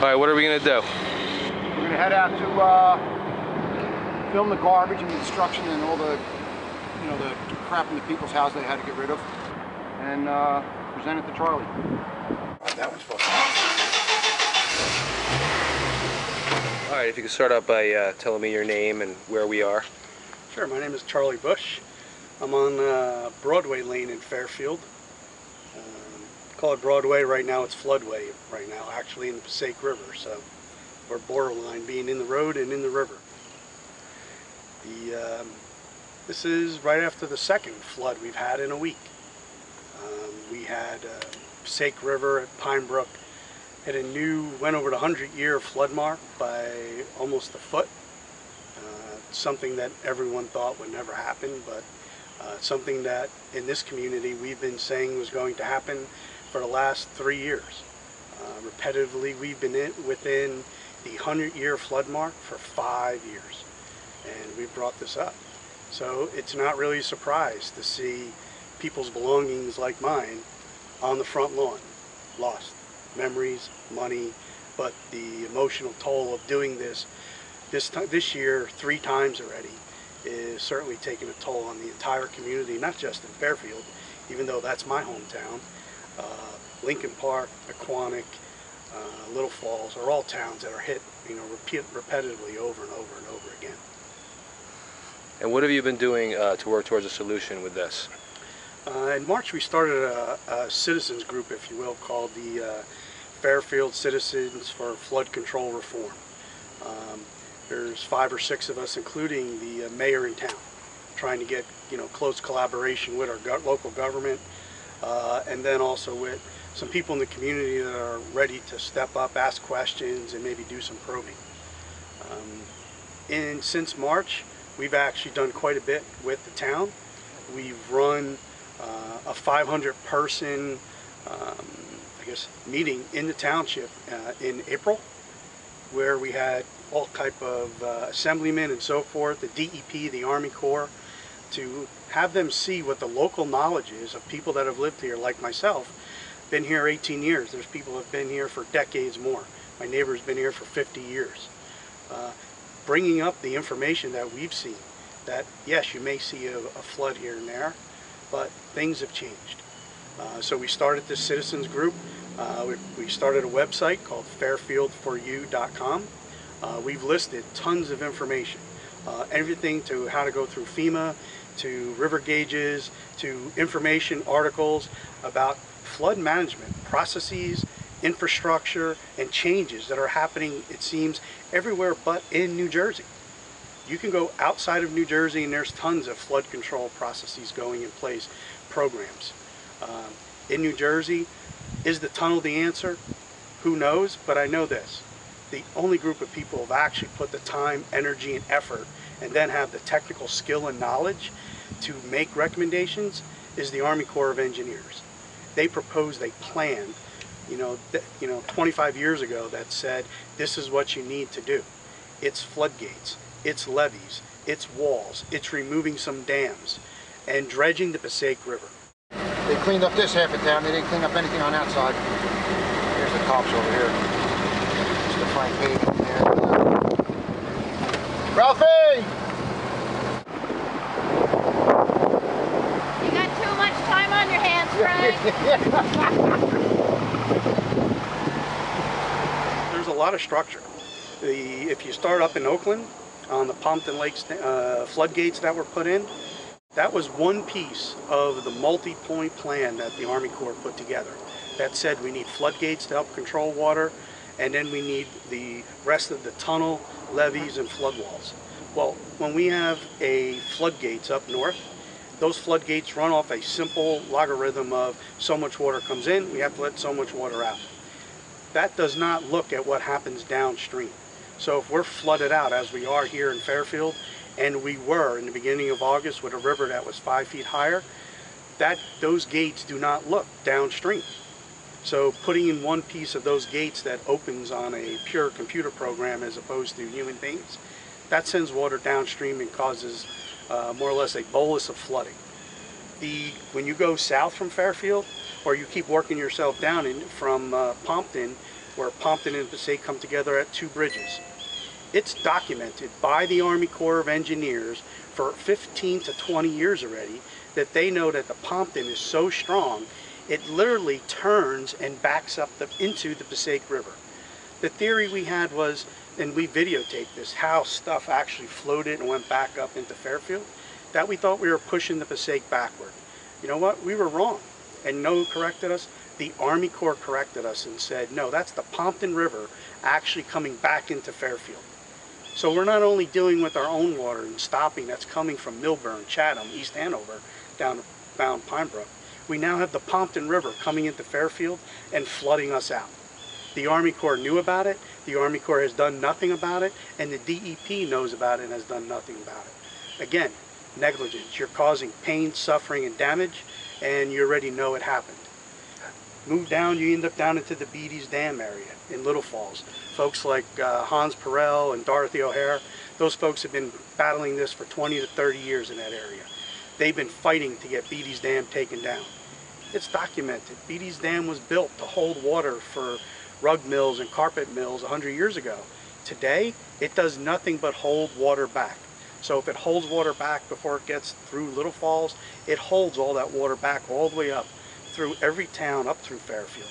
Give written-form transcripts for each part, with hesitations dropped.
right, what are we gonna do? We're gonna head out to film the garbage and the destruction and all the, you know, the crap in the people's house they had to get rid of, and present it to Charlie. That one's fun. All right, if you could start out by telling me your name and where we are. Sure, my name is Charlie Bush. I'm on Broadway Lane in Fairfield. Call it Broadway, right now it's Floodway right now, actually in the Passaic River, so we're borderline being in the road and in the river. This is right after the second flood we've had in a week. We had Passaic River at Pine Brook hit a new, went over the 100-year flood mark by almost a foot. Something that everyone thought would never happen, but something that in this community we've been saying was going to happen for the last 3 years. Repetitively, we've been within the 100-year flood mark for 5 years, and we've brought this up. So it's not really a surprise to see people's belongings like mine on the front lawn, lost. Memories, money, but the emotional toll of doing this year 3 times already is certainly taking a toll on the entire community, not just in Fairfield, even though that's my hometown. Lincoln Park, Aquanic, Little Falls are all towns that are hit, you know, repetitively over and over and over again. And what have you been doing to work towards a solution with this? In March we started a citizens group, if you will, called the Fairfield Citizens for Flood Control Reform. There's 5 or 6 of us, including the mayor in town, trying to get, you know, close collaboration with our local government, and then also with some people in the community that are ready to step up, ask questions, and maybe do some probing. And since March, we've actually done quite a bit with the town. We've run a 500-person, I guess, meeting in the township in April, where we had all type of assemblymen and so forth, the DEP, the Army Corps, to have them see what the local knowledge is of people that have lived here, like myself. Been here 18 years. There's people that have been here for decades more. My neighbor's been here for 50 years. Bringing up the information that we've seen, that yes, you may see a flood here and there, but things have changed. So we started this citizens group. We started a website called fairfieldforyou.com. We've listed tons of information, everything to how to go through FEMA, to river gauges, to information articles about flood management processes, infrastructure, and changes that are happening, it seems, everywhere but in New Jersey. You can go outside of New Jersey and there's tons of flood control processes going in place, programs. In New Jersey, is the tunnel the answer? Who knows? But I know this. The only group of people who have actually put the time, energy, and effort, and then have the technical skill and knowledge to make recommendations is the Army Corps of Engineers. They proposed a plan, 25 years ago that said, this is what you need to do. It's floodgates, it's levees, it's walls, it's removing some dams, and dredging the Passaic River. They cleaned up this half of town. They didn't clean up anything on that side. Here's the cops over here. Mr. Frank Hayden here. Ralphie! You got too much time on your hands, Frank. There's a lot of structure. If you start up in Oakland, on the Pompton Lakes floodgates that were put in, that was one piece of the multi-point plan that the Army Corps put together that said we need floodgates to help control water, and then we need the rest of the tunnel, levees, and flood walls. Well, when we have a floodgates up north, those floodgates run off a simple logarithm of so much water comes in, we have to let so much water out. That does not look at what happens downstream. So if we're flooded out, as we are here in Fairfield, and we were in the beginning of August with a river that was 5 feet higher, those gates do not look downstream. So putting in one piece of those gates that opens on a pure computer program as opposed to human beings, that sends water downstream and causes more or less a bolus of flooding. When you go south from Fairfield, or you keep working yourself down from Pompton where Pompton and Passaic come together at 2 bridges. It's documented by the Army Corps of Engineers for 15 to 20 years already that they know that the Pompton is so strong, it literally turns and backs up into the Passaic River. The theory we had was, and we videotaped this, how stuff actually floated and went back up into Fairfield, that we thought we were pushing the Passaic backward. You know what? We were wrong. And you know who corrected us? The Army Corps corrected us and said, no, that's the Pompton River actually coming back into Fairfield. So we're not only dealing with our own water and stopping that's coming from Millburn, Chatham, East Hanover, down Pine Brook. We now have the Pompton River coming into Fairfield and flooding us out. The Army Corps knew about it, the Army Corps has done nothing about it, and the DEP knows about it and has done nothing about it. Again, negligence. You're causing pain, suffering, and damage, and you already know it happened. Move down, you end up down into the Beatty's Dam area in Little Falls. Folks like Hans Perel and Dorothy O'Hare, those folks have been battling this for 20 to 30 years in that area. They've been fighting to get Beatty's Dam taken down. It's documented. Beatty's Dam was built to hold water for rug mills and carpet mills 100 years ago. Today, it does nothing but hold water back. So if it holds water back before it gets through Little Falls, it holds all that water back all the way up through every town up through Fairfield.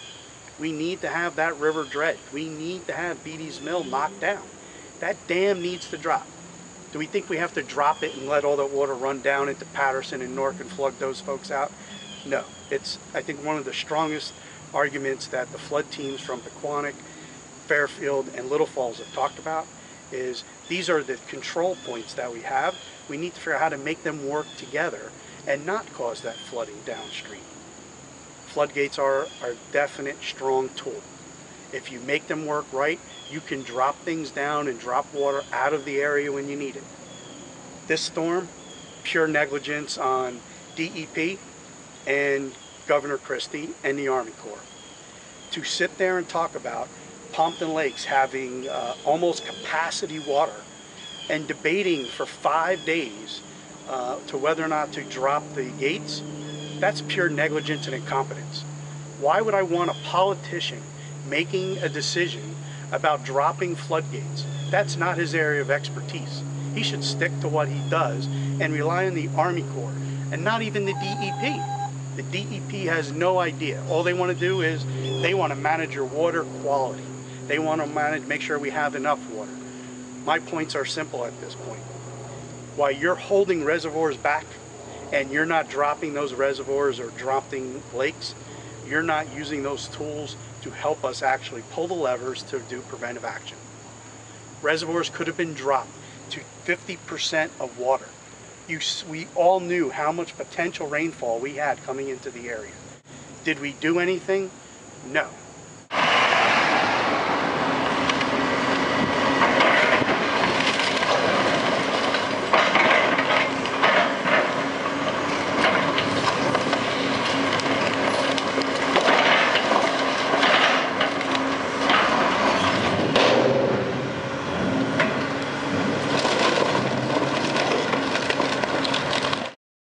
We need to have that river dredged. We need to have Beatty's Mill knocked down. That dam needs to drop. Do we think we have to drop it and let all that water run down into Patterson and Newark and flood those folks out? No. It's, I think, one of the strongest arguments that the flood teams from Pequannock, Fairfield, and Little Falls have talked about is these are the control points that we have. We need to figure out how to make them work together and not cause that flooding downstream. Floodgates are a definite strong tool. If you make them work right, you can drop things down and drop water out of the area when you need it. This storm, pure negligence on DEP and Governor Christie and the Army Corps. To sit there and talk about Pompton Lakes having almost capacity water and debating for 5 days to whether or not to drop the gates, that's pure negligence and incompetence. Why would I want a politician making a decision about dropping floodgates? That's not his area of expertise. He should stick to what he does and rely on the Army Corps and not even the DEP. The DEP has no idea. All they want to do is they want to manage your water quality. They want to make sure we have enough water. My points are simple at this point. While you're holding reservoirs back and you're not dropping those reservoirs or dropping lakes, you're not using those tools to help us actually pull the levers to do preventive action. Reservoirs could have been dropped to 50% of water. We all knew how much potential rainfall we had coming into the area. Did we do anything? No.